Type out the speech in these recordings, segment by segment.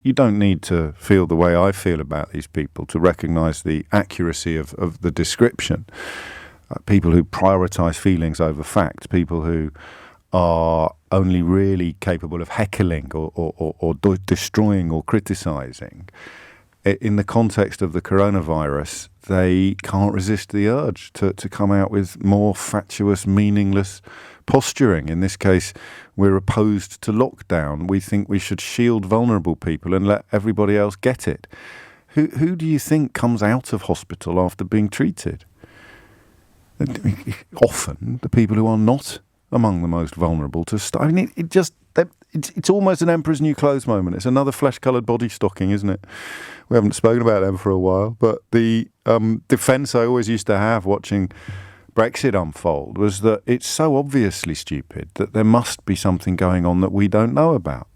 You don't need to feel the way I feel about these people to recognise the accuracy of the description. People who prioritise feelings over facts, people who are only really capable of heckling or destroying or criticising. In the context of the coronavirus, they can't resist the urge to come out with more fatuous, meaningless posturing. In this case, we're opposed to lockdown. We think we should shield vulnerable people and let everybody else get it. Who do you think comes out of hospital after being treated? Often the people who are not among the most vulnerable to start. I mean, it's almost an Emperor's New Clothes moment. It's another flesh-coloured body stocking, isn't it? We haven't spoken about them for a while, but the defence I always used to have watching Brexit unfold was that it's so obviously stupid that there must be something going on that we don't know about.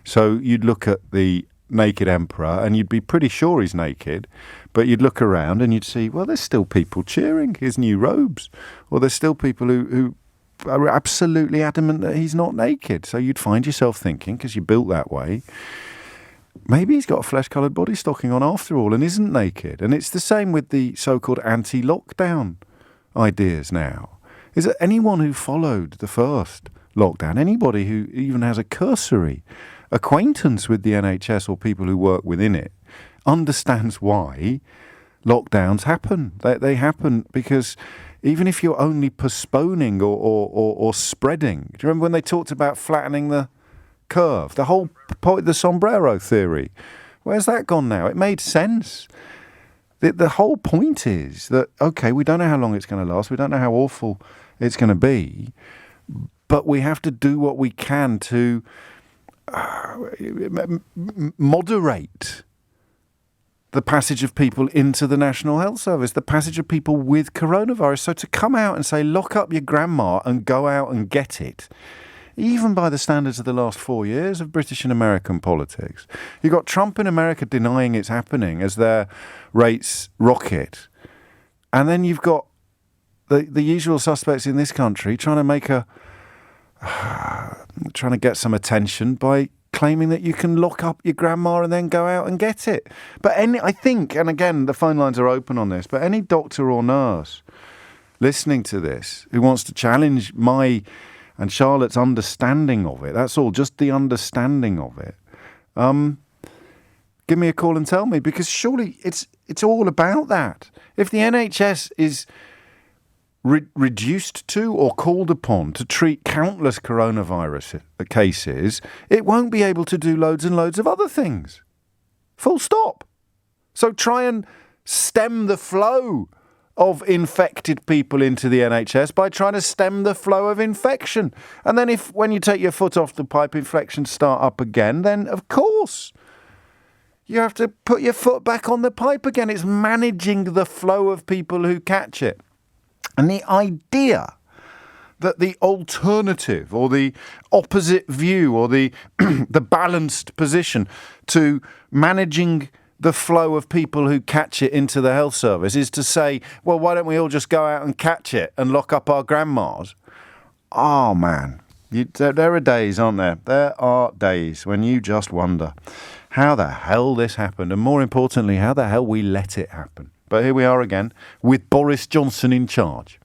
So you'd look at the naked emperor and you'd be pretty sure he's naked, but you'd look around and you'd see, well, there's still people cheering his new robes, or there's still people who are absolutely adamant that he's not naked. So you'd find yourself thinking, because you're built that way, maybe he's got a flesh-coloured body stocking on after all and isn't naked. And it's the same with the so-called anti-lockdown ideas now. Is that anyone who followed the first lockdown, anybody who even has a cursory acquaintance with the NHS or people who work within it, understands why lockdowns happen. They happen because even if you're only postponing or spreading, do you remember when they talked about flattening the curve? The whole point, the sombrero theory, where's that gone now? It made sense. The whole point is that, okay, we don't know how long it's going to last. We don't know how awful it's going to be, but we have to do what we can to moderate the passage of people into the National Health Service, the passage of people with coronavirus. So to come out and say, lock up your grandma and go out and get it, even by the standards of the last 4 years of British and American politics. You've got Trump in America denying it's happening as their rates rocket. And then you've got the usual suspects in this country trying to get some attention by claiming that you can lock up your grandma and then go out and get it. But I think, and again, the phone lines are open on this, but any doctor or nurse listening to this who wants to challenge my and Charlotte's understanding of it, that's all, just the understanding of it, give me a call and tell me, because surely it's all about that. If the NHS is reduced to or called upon to treat countless coronavirus cases, it won't be able to do loads and loads of other things. Full stop. So try and stem the flow of infected people into the NHS by trying to stem the flow of infection. And then when you take your foot off the pipe, infections start up again, then of course you have to put your foot back on the pipe again. It's managing the flow of people who catch it. And the idea that the alternative or the opposite view or the the balanced position to managing the flow of people who catch it into the health service is to say, well, why don't we all just go out and catch it and lock up our grandmas? Oh, man. There are days, aren't there? There are days when you just wonder how the hell this happened, and more importantly, how the hell we let it happen. But here we are again with Boris Johnson in charge.